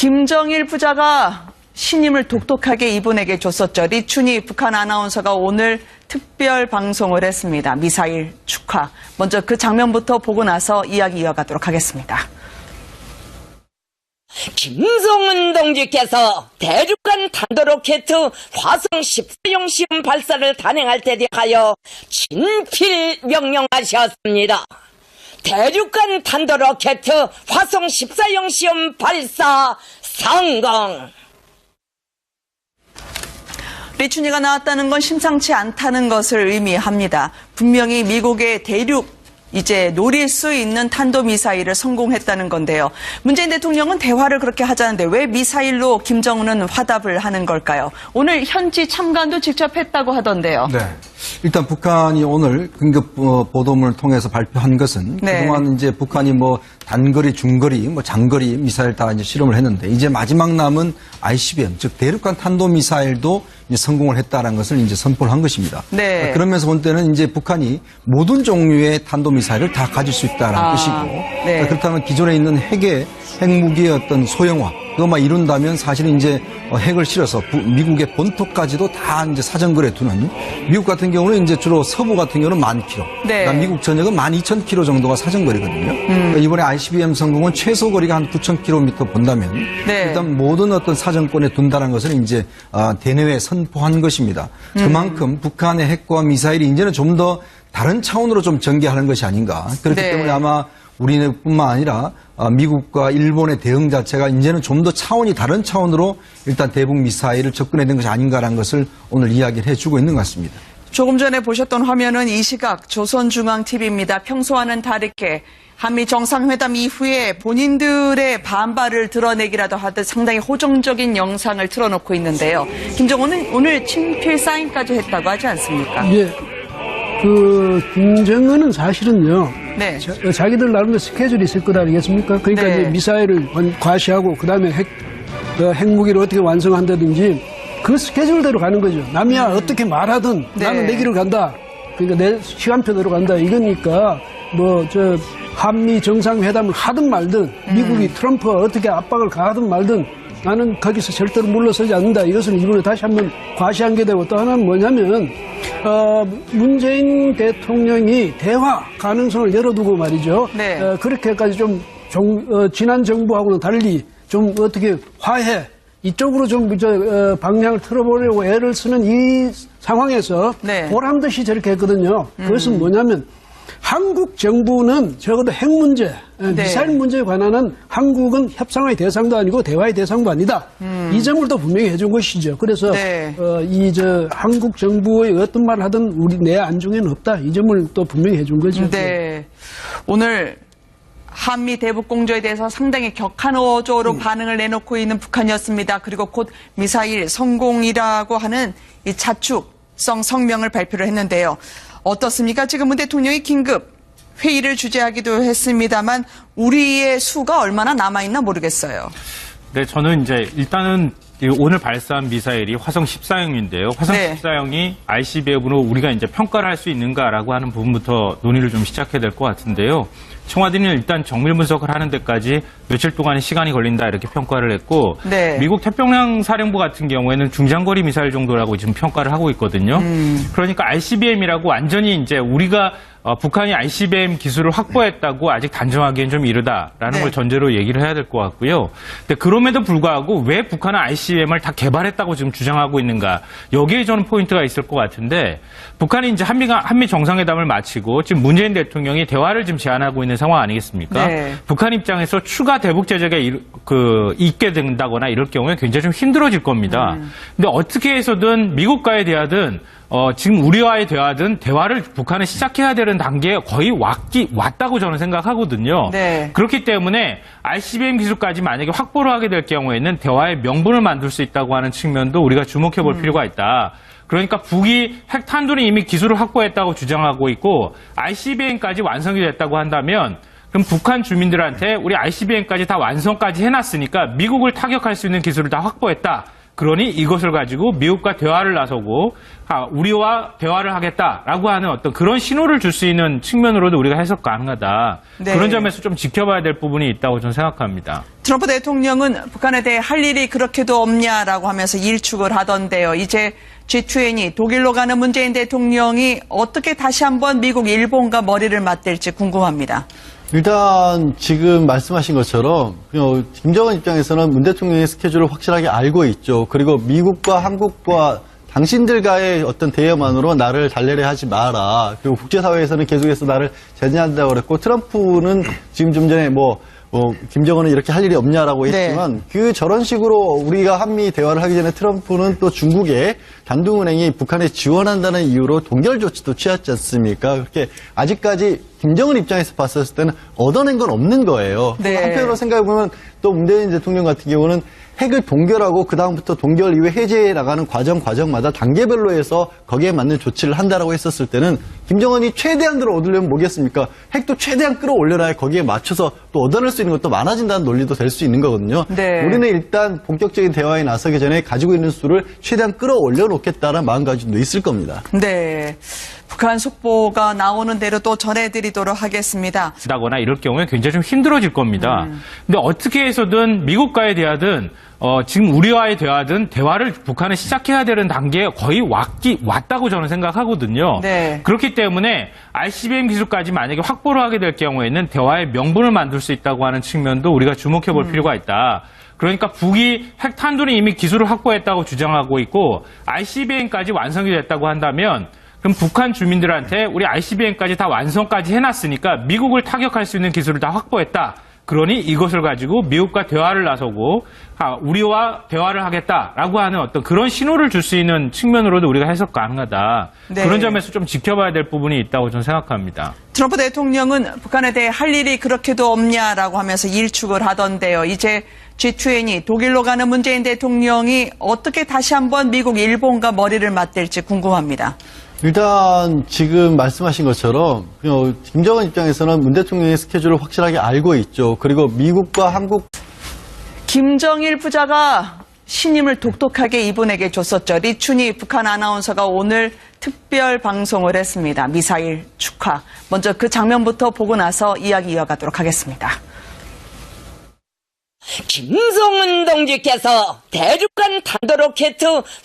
김정일 부자가 신임을 독특하게 이분에게 줬었죠. 리춘희 북한 아나운서가 오늘 특별 방송을 했습니다. 미사일 축하. 먼저 그 장면부터 보고 나서 이야기 이어가도록 하겠습니다. 김성은 동지께서 대륙간 탄도로켓 화성 14형 시험 발사를 단행할 때 대하여 친필 명령하셨습니다. 대륙간 탄도로켓 화성 14형 시험 발사 성공! 리춘희가 나왔다는 건 심상치 않다는 것을 의미합니다. 분명히 미국의 대륙 이제 노릴 수 있는 탄도미사일을 성공했다는 건데요. 문재인 대통령은 대화를 그렇게 하자는데 왜 미사일로 김정은은 화답을 하는 걸까요? 오늘 현지 참관도 직접 했다고 하던데요. 네. 일단 북한이 오늘 긴급 보도문을 통해서 발표한 것은 그동안 이제 북한이 단거리, 중거리, 장거리 미사일 다 이제 실험을 했는데 이제 마지막 남은 ICBM, 즉 대륙간 탄도미사일도 이제 성공을 했다는 것을 이제 선포를 한 것입니다. 네. 그러면서 본 때는 이제 북한이 모든 종류의 탄도미사일을 다 가질 수 있다는 뜻이고 네. 그렇다면 기존에 있는 핵무기의 어떤 소형화 그것만 이룬다면 사실은 이제 핵을 실어서 미국의 본토까지도 다 이제 사정거리에 두는 미국 같은 경우는 이제 주로 서부 같은 경우는 10,000km. 네. 그다음 미국 전역은 12,000km 정도가 사정거리거든요. 그러니까 이번에 ICBM 성공은 최소 거리가 한 9,000km 본다면 네. 일단 모든 어떤 사정권에 둔다는 것을 이제 대내외에 선포한 것입니다. 그만큼 북한의 핵과 미사일이 이제는 좀 더 다른 차원으로 좀 전개하는 것이 아닌가. 그렇기 네. 때문에 아마 우리뿐만 아니라 미국과 일본의 대응 자체가 이제는 좀 더 차원이 다른 차원으로 일단 대북 미사일을 접근해야 되는 것이 아닌가라는 것을 오늘 이야기를 해주고 있는 것 같습니다. 조금 전에 보셨던 화면은 이 시각 조선중앙TV입니다. 평소와는 다르게 한미 정상회담 이후에 본인들의 반발을 드러내기라도 하듯 상당히 호정적인 영상을 틀어놓고 있는데요. 김정은은 오늘 친필 사인까지 했다고 하지 않습니까? 예. 김정은은 사실은요. 네. 자기들 나름대로 스케줄이 있을 것 아니겠습니까? 그러니까 네. 이제 미사일을 과시하고 그다음에 핵무기를 어떻게 완성한다든지 그 스케줄대로 가는 거죠. 남이야 어떻게 말하든 네. 나는 내 길을 간다. 그러니까 내 시간표대로 간다. 이거니까 한미 정상회담을 하든 말든 미국이 트럼프가 어떻게 압박을 가하든 말든 나는 거기서 절대로 물러서지 않는다. 이것은 이번에 다시 한번 과시한 게 되고 또 하나는 뭐냐면 문재인 대통령이 대화 가능성을 열어두고 말이죠. 네. 그렇게까지 좀 지난 정부하고는 달리 좀 어떻게 화해 이쪽으로 좀 방향을 틀어보려고 애를 쓰는 이 상황에서 네. 보란듯이 저렇게 했거든요. 그것은 뭐냐면 한국 정부는 적어도 핵 문제, 미사일 문제에 관한 한국은 협상의 대상도 아니고 대화의 대상도 아니다. 이 점을 또 분명히 해준 것이죠. 그래서 네. 한국 정부의 어떤 말을 하든 내 안중에는 없다. 이 점을 또 분명히 해준 거죠. 네. 오늘 한미 대북 공조에 대해서 상당히 격한 어조로 반응을 내놓고 있는 북한이었습니다. 그리고 곧 미사일 성공이라고 하는 이 자축성 성명을 발표를 했는데요. 어떻습니까? 지금 문 대통령이 긴급 회의를 주재하기도 했습니다만 우리의 수가 얼마나 남아있나 모르겠어요. 네, 저는 이제 일단은 오늘 발사한 미사일이 화성 14형인데요. 화성 14형이 ICBM으로 우리가 이제 평가를 할 수 있는가라고 하는 부분부터 논의를 좀 시작해야 될 것 같은데요. 청와대는 일단 정밀 분석을 하는 데까지 며칠 동안의 시간이 걸린다 이렇게 평가를 했고 미국 태평양 사령부 같은 경우에는 중장거리 미사일 정도라고 지금 평가를 하고 있거든요. 그러니까 ICBM이라고 완전히 이제 우리가 북한이 ICBM 기술을 확보했다고 아직 단정하기엔 좀 이르다라는 걸 전제로 얘기를 해야 될 것 같고요. 근데 그럼에도 불구하고 왜 북한은 ICBM을 다 개발했다고 지금 주장하고 있는가? 여기에 저는 포인트가 있을 것 같은데 북한이 이제 한미 정상회담을 마치고 지금 문재인 대통령이 대화를 지금 제안하고 있는 상황 아니겠습니까? 북한 입장에서 추가 대북 제재가 있게 된다거나 이럴 경우에 굉장히 좀 힘들어질 겁니다. 근데 어떻게 해서든 미국과의 대화든 지금 우리와의 대화든 대화를 북한은 시작해야 되는 단계에 거의 왔다고 저는 생각하거든요. 그렇기 때문에 ICBM 기술까지 만약에 확보를 하게 될 경우에는 대화의 명분을 만들 수 있다고 하는 측면도 우리가 주목해 볼 필요가 있다. 그러니까 북이 핵탄두는 이미 기술을 확보했다고 주장하고 있고 ICBM까지 완성이 됐다고 한다면 그럼 북한 주민들한테 우리 ICBM까지 다 완성까지 해놨으니까 미국을 타격할 수 있는 기술을 다 확보했다. 그러니 이것을 가지고 미국과 대화를 나서고 우리와 대화를 하겠다라고 하는 어떤 그런 신호를 줄 수 있는 측면으로도 우리가 해석 가능하다. 네. 그런 점에서 좀 지켜봐야 될 부분이 있다고 저는 생각합니다. 트럼프 대통령은 북한에 대해 할 일이 그렇게도 없냐라고 하면서 일축을 하던데요. 이제 G20 독일로 가는 문재인 대통령이 어떻게 다시 한번 미국, 일본과 머리를 맞댈지 궁금합니다. 일단 지금 말씀하신 것처럼 김정은 입장에서는 문 대통령의 스케줄을 확실하게 알고 있죠. 그리고 미국과 한국과 당신들과의 어떤 대화만으로 나를 달래려 하지 마라. 그리고 국제사회에서는 계속해서 나를 제재한다고 그랬고, 트럼프는 지금 좀 전에 김정은은 이렇게 할 일이 없냐라고 했지만, 저런 식으로 우리가 한미 대화를 하기 전에 트럼프는 또 중국의 단둥은행이 북한에 지원한다는 이유로 동결 조치도 취했지 않습니까? 그렇게 아직까지 김정은 입장에서 봤었을 때는 얻어낸 건 없는 거예요. 네. 한편으로 생각해보면 또 문재인 대통령 같은 경우는 핵을 동결하고 그다음부터 동결 이후에 해제해 나가는 과정마다 단계별로 해서 거기에 맞는 조치를 한다라고 했었을 때는 김정은이 최대한으로 얻으려면 뭐겠습니까? 핵도 최대한 끌어올려놔야 거기에 맞춰서 또 얻어낼 수 있는 것도 많아진다는 논리도 될 수 있는 거거든요. 네. 우리는 일단 본격적인 대화에 나서기 전에 가지고 있는 수를 최대한 끌어올려 놓겠다는 마음가짐도 있을 겁니다. 네. 북한 속보가 나오는 대로 또 전해드리도록 하겠습니다. 다거나 이럴 경우에 굉장히 좀 힘들어질 겁니다. 근데 어떻게 해서든 미국과의 대화든 지금 우리와의 대화든 대화를 북한은 시작해야 되는 단계에 거의 왔다고 저는 생각하거든요. 네. 그렇기 때문에 ICBM 기술까지 만약에 확보를 하게 될 경우에는 대화의 명분을 만들 수 있다고 하는 측면도 우리가 주목해 볼 필요가 있다. 그러니까 북이 핵탄두는 이미 기술을 확보했다고 주장하고 있고 ICBM까지 완성이 됐다고 한다면 그럼 북한 주민들한테 우리 ICBM까지 다 완성까지 해놨으니까 미국을 타격할 수 있는 기술을 다 확보했다. 그러니 이것을 가지고 미국과 대화를 나서고 우리와 대화를 하겠다라고 하는 어떤 그런 신호를 줄 수 있는 측면으로도 우리가 해석 가능하다. 네. 그런 점에서 좀 지켜봐야 될 부분이 있다고 저는 생각합니다. 트럼프 대통령은 북한에 대해 할 일이 그렇게도 없냐라고 하면서 일축을 하던데요. 이제 G20 독일로 가는 문재인 대통령이 어떻게 다시 한번 미국, 일본과 머리를 맞댈지 궁금합니다. 일단 지금 말씀하신 것처럼 김정은 입장에서는 문 대통령의 스케줄을 확실하게 알고 있죠. 그리고 미국과 한국 김정일 부자가 신임을 독특하게 이분에게 줬었죠. 리춘희 북한 아나운서가 오늘 특별 방송을 했습니다. 미사일 축하. 먼저 그 장면부터 보고 나서 이야기 이어가도록 하겠습니다. 김성은 동지께서 대륙간 탄도로켓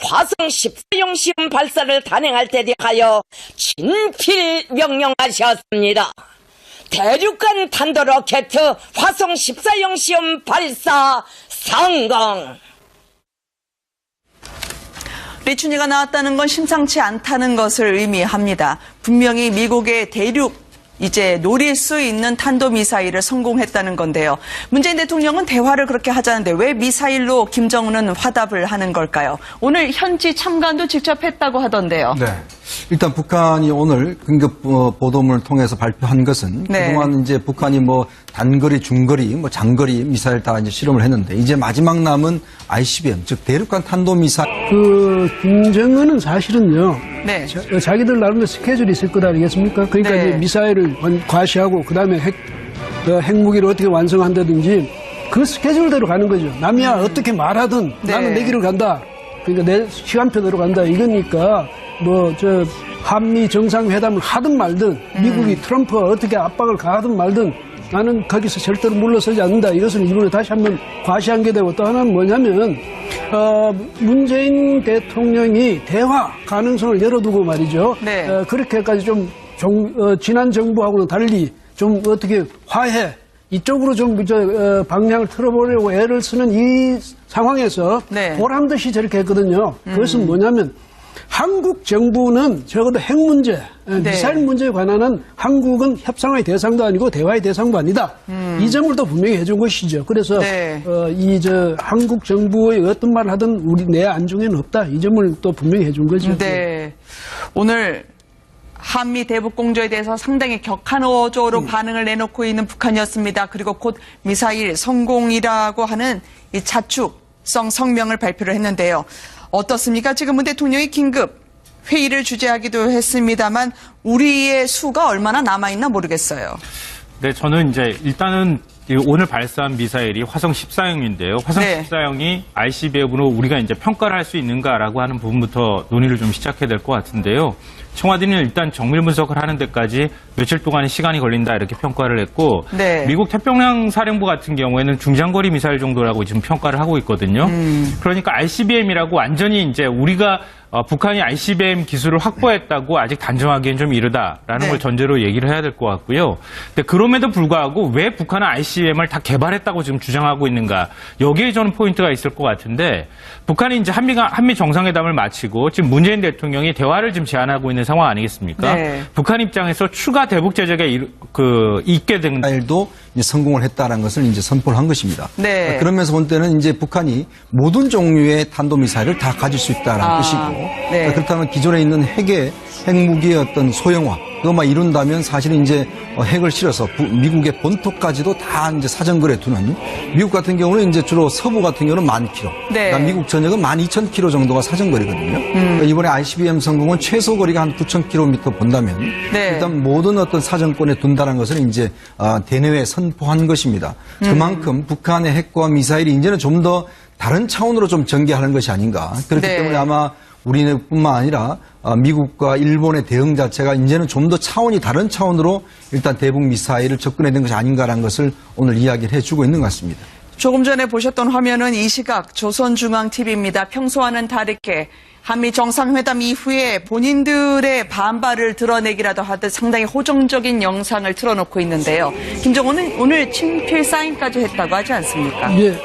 화성 14형 시험 발사를 단행할 때 대하여 친필 명령하셨습니다. 대륙간 탄도로켓 화성 14형 시험 발사 성공! 리춘희가 나왔다는 건 심상치 않다는 것을 의미합니다. 분명히 미국의 대륙 이제 노릴 수 있는 탄도미사일을 성공했다는 건데요. 문재인 대통령은 대화를 그렇게 하자는데 왜 미사일로 김정은은 화답을 하는 걸까요? 오늘 현지 참관도 직접 했다고 하던데요. 네. 일단 북한이 오늘 긴급 보도문을 통해서 발표한 것은 그동안 이제 북한이 단거리, 중거리, 장거리 미사일 다 이제 실험을 했는데 이제 마지막 남은 ICBM, 즉 대륙간 탄도미사일. 김정은은 사실은요. 네. 자기들 나름대로 스케줄이 있을 것 아니겠습니까? 그러니까 네. 이제 미사일을 과시하고 그다음에 핵무기를 어떻게 완성한다든지 그 스케줄대로 가는 거죠. 남이야 어떻게 말하든 나는 내 길을 간다. 그러니까 내 시간표대로 간다. 이거니까 한미 정상회담을 하든 말든 미국이 트럼프 어떻게 압박을 가하든 말든 나는 거기서 절대로 물러서지 않는다. 이것을 이번에 다시 한번 과시한 게 되고 또 하나는 뭐냐면 문재인 대통령이 대화 가능성을 열어두고 말이죠. 네. 그렇게까지 좀 지난 정부하고는 달리 좀 어떻게 화해 이쪽으로 좀 방향을 틀어보려고 애를 쓰는 이 상황에서 보란듯이 저렇게 했거든요. 그것은 뭐냐면 한국 정부는 적어도 핵 문제, 미사일 문제에 관한 한국은 협상의 대상도 아니고 대화의 대상도 아니다. 이 점을 또 분명히 해준 것이죠. 그래서 한국 정부의 어떤 말을 하든 내 안중에는 없다. 이 점을 또 분명히 해준 거죠. 네. 오늘 한미 대북 공조에 대해서 상당히 격한 어조로 반응을 내놓고 있는 북한이었습니다. 그리고 곧 미사일 성공이라고 하는 이 자축성 성명을 발표를 했는데요. 어떻습니까? 지금 문 대통령이 긴급 회의를 주재하기도 했습니다만 우리의 수가 얼마나 남아있나 모르겠어요. 네, 저는 이제 일단은 오늘 발사한 미사일이 화성 14형인데요. 화성 네. 14형이 ICBM으로 우리가 이제 평가를 할 수 있는가라고 하는 부분부터 논의를 좀 시작해야 될 것 같은데요. 청와대는 일단 정밀 분석을 하는 데까지 며칠 동안의 시간이 걸린다 이렇게 평가를 했고 네. 미국 태평양 사령부 같은 경우에는 중장거리 미사일 정도라고 지금 평가를 하고 있거든요. 그러니까 ICBM이라고 완전히 이제 우리가 북한이 ICBM 기술을 확보했다고 아직 단정하기엔 좀 이르다라는 네. 걸 전제로 얘기를 해야 될 것 같고요. 근데 그럼에도 불구하고 왜 북한은 ICBM을 다 개발했다고 지금 주장하고 있는가? 여기에 저는 포인트가 있을 것 같은데 북한이 이제 한미 정상회담을 마치고 지금 문재인 대통령이 대화를 지금 제안하고 있는 상황 아니겠습니까? 네. 북한 입장에서 추가 대북 제재가 있게 된 미사일도 이제 성공을 했다라는 것을 이제 선포를 한 것입니다. 네. 그러면서 본 때는 이제 북한이 모든 종류의 탄도미사일을 다 가질 수 있다라는 뜻이고 네. 그렇다면 기존에 있는 핵무기의 어떤 소형화 그것만 이룬다면 사실은 이제 핵을 실어서 미국의 본토까지도 다 이제 사정거리에 두는 미국 같은 경우는 이제 주로 서부 같은 경우는 10,000km. 네. 그러니까 미국 전역은 12,000km 정도가 사정거리거든요. 그러니까 이번에 ICBM 성공은 최소 거리가 한 9,000km 본다면 네. 일단 모든 어떤 사정권에 둔다는 것을 이제 대내외에 선포한 것입니다. 그만큼 북한의 핵과 미사일이 이제는 좀 더 다른 차원으로 좀 전개하는 것이 아닌가. 그렇기 네. 때문에 아마 우리뿐만 아니라 미국과 일본의 대응 자체가 이제는 좀 더 차원이 다른 차원으로 일단 대북 미사일을 접근해야 되는 것이 아닌가라는 것을 오늘 이야기를 해주고 있는 것 같습니다. 조금 전에 보셨던 화면은 이 시각 조선중앙TV입니다. 평소와는 다르게 한미 정상회담 이후에 본인들의 반발을 드러내기라도 하듯 상당히 호정적인 영상을 틀어놓고 있는데요. 김정은은 오늘 친필 사인까지 했다고 하지 않습니까? 예,